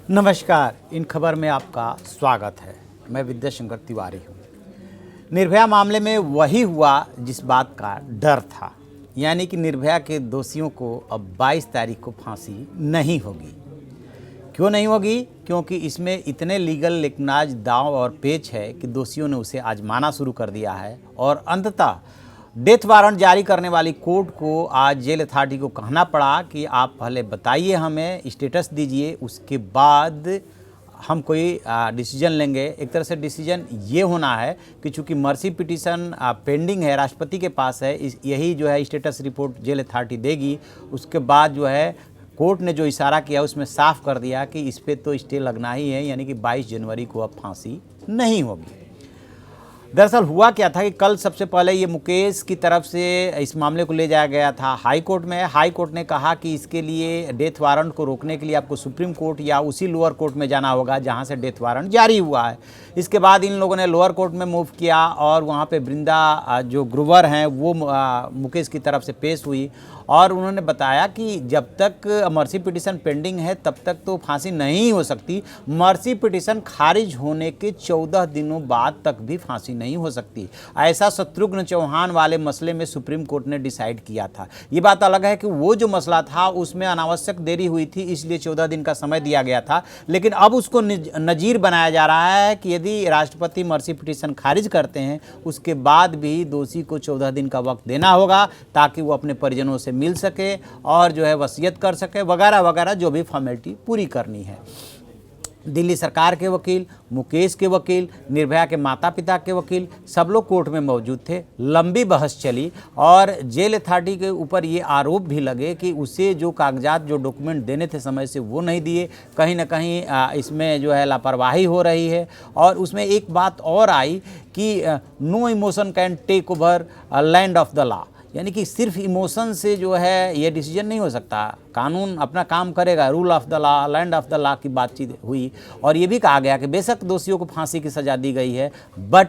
नमस्कार, इन खबर में आपका स्वागत है। मैं विद्याशंकर तिवारी हूँ। निर्भया मामले में वही हुआ जिस बात का डर था, यानी कि निर्भया के दोषियों को अब 22 तारीख को फांसी नहीं होगी। क्यों नहीं होगी? क्योंकि इसमें इतने लीगल लिकनाज दांव और पेच है कि दोषियों ने उसे आजमाना शुरू कर दिया है और अंततः डेथ वारंट जारी करने वाली कोर्ट को आज जेल अथॉरिटी को कहना पड़ा कि आप पहले बताइए, हमें स्टेटस दीजिए, उसके बाद हम कोई डिसीजन लेंगे। एक तरह से डिसीजन ये होना है कि चूंकि मर्सी पिटीशन पेंडिंग है, राष्ट्रपति के पास है, यही जो है स्टेटस रिपोर्ट जेल अथॉरिटी देगी। उसके बाद जो है कोर्ट ने जो इशारा किया उसमें साफ कर दिया कि इस पर तो स्टे लगना ही है, यानी कि 22 जनवरी को अब फांसी नहीं होगी। दरअसल हुआ क्या था कि कल सबसे पहले ये मुकेश की तरफ से इस मामले को ले जाया गया था हाई कोर्ट में। हाई कोर्ट ने कहा कि इसके लिए डेथ वारंट को रोकने के लिए आपको सुप्रीम कोर्ट या उसी लोअर कोर्ट में जाना होगा जहां से डेथ वारंट जारी हुआ है। इसके बाद इन लोगों ने लोअर कोर्ट में मूव किया और वहां पे वृंदा जो ग्रोवर हैं वो मुकेश की तरफ से पेश हुई और उन्होंने बताया कि जब तक मर्सी पिटीशन पेंडिंग है तब तक तो फांसी नहीं हो सकती। मर्सी पिटीशन खारिज होने के 14 दिनों बाद तक भी फांसी नहीं हो सकती। ऐसा शत्रुघ्न चौहान वाले मसले में सुप्रीम कोर्ट ने डिसाइड किया था। ये बात अलग है कि वो जो मसला था उसमें अनावश्यक देरी हुई थी, इसलिए 14 दिन का समय दिया गया था। लेकिन अब उसको नजीर बनाया जा रहा है कि यदि राष्ट्रपति मर्सी पिटीशन खारिज करते हैं उसके बाद भी दोषी को 14 दिन का वक्त देना होगा ताकि वो अपने परिजनों से मिल सके और जो है वसीयत कर सके, वगैरह वगैरह जो भी फॉर्मेलिटी पूरी करनी है। दिल्ली सरकार के वकील, मुकेश के वकील, निर्भया के माता पिता के वकील, सब लोग कोर्ट में मौजूद थे। लंबी बहस चली और जेल अथॉरिटी के ऊपर ये आरोप भी लगे कि उसे जो कागजात, जो डॉक्यूमेंट देने थे समय से वो नहीं दिए, कहीं ना कहीं इसमें जो है लापरवाही हो रही है। और उसमें एक बात और आई कि no emotion can take over land of the law, यानी कि सिर्फ इमोशन से जो है ये डिसीजन नहीं हो सकता। कानून अपना काम करेगा, rule of the law, land of the law की बातचीत हुई और ये भी कहा गया कि बेशक दोषियों को फांसी की सज़ा दी गई है, बट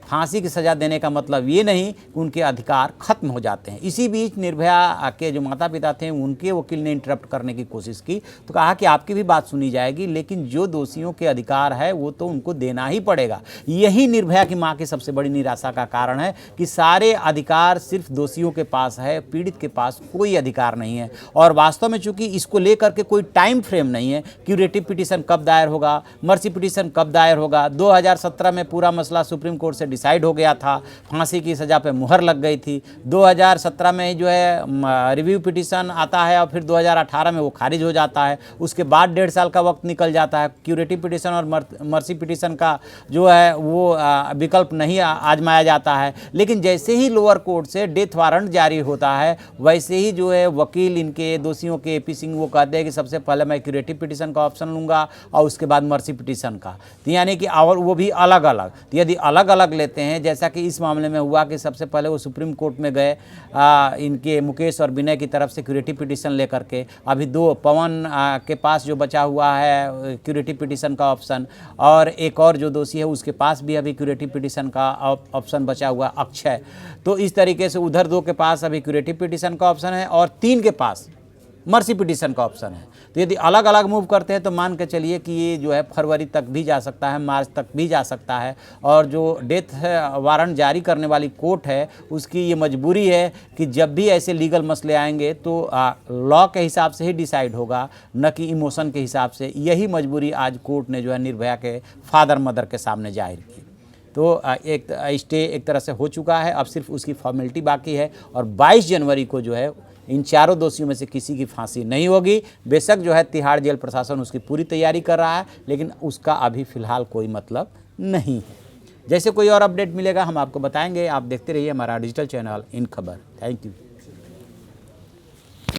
फांसी की सज़ा देने का मतलब ये नहीं कि उनके अधिकार खत्म हो जाते हैं। इसी बीच निर्भया के जो माता पिता थे उनके वकील ने इंटरप्ट करने की कोशिश की तो कहा कि आपकी भी बात सुनी जाएगी, लेकिन जो दोषियों के अधिकार है वो तो उनको देना ही पड़ेगा। यही निर्भया की मां की सबसे बड़ी निराशा का कारण है कि सारे अधिकार सिर्फ दोषियों के पास है, पीड़ित के पास कोई अधिकार नहीं है। और वास्तव में चूंकि इसको लेकर के कोई टाइम फ्रेम नहीं है, क्यूरेटिव पिटीशन कब दायर होगा, मर्सी पिटीशन कब दायर होगा। 2017 में पूरा मसला सुप्रीम कोर्ट से डिसाइड हो गया था, फांसी की सज़ा पे मुहर लग गई थी। 2017 में ही जो है रिव्यू पिटीशन आता है और फिर 2018 में वो खारिज हो जाता है। उसके बाद 1.5 साल का वक्त निकल जाता है। क्यूरेटिव पिटीशन और मर्सी पिटीशन का जो है वो विकल्प नहीं आजमाया जाता है। लेकिन जैसे ही लोअर कोर्ट से डेथ वारंट जारी होता है वैसे ही जो है वकील इनके दोषियों के AP सिंह वो कहते हैं कि सबसे पहले मैं क्यूरेटिव पिटीशन का ऑप्शन लूँगा और उसके बाद मर्सी पिटीशन का, तो यानी कि और वो भी अलग अलग। तो यदि अलग अलग लेते हैं, जैसा कि इस मामले में हुआ कि सबसे पहले वो सुप्रीम कोर्ट में गए इनके मुकेश और विनय की तरफ से क्यूरेटिव पिटीशन लेकर के, अभी दो पवन के पास जो बचा हुआ है क्यूरेटिव पिटीशन का ऑप्शन, और एक और जो दोषी है उसके पास भी अभी क्यूरेटिव पिटीशन का ऑप्शन बचा हुआ अक्षय। तो इस तरीके से उधर 2 के पास अभी क्यूरेटिव पिटीशन का ऑप्शन है और 3 के पास मर्सी पिटीशन का ऑप्शन है। तो यदि अलग अलग मूव करते हैं तो मान के चलिए कि ये जो है फरवरी तक भी जा सकता है, मार्च तक भी जा सकता है। और जो डेथ वारंट जारी करने वाली कोर्ट है उसकी ये मजबूरी है कि जब भी ऐसे लीगल मसले आएंगे तो लॉ के हिसाब से ही डिसाइड होगा, न कि इमोशन के हिसाब से। यही मजबूरी आज कोर्ट ने जो है निर्भया के फादर मदर के सामने जाहिर की। तो एक स्टे एक तरह से हो चुका है, अब सिर्फ उसकी फॉर्मेलिटी बाकी है और 22 जनवरी को जो है इन चारों दोषियों में से किसी की फांसी नहीं होगी। बेशक जो है तिहाड़ जेल प्रशासन उसकी पूरी तैयारी कर रहा है, लेकिन उसका अभी फ़िलहाल कोई मतलब नहीं है। जैसे कोई और अपडेट मिलेगा हम आपको बताएंगे। आप देखते रहिए हमारा डिजिटल चैनल इन खबर। Thank you.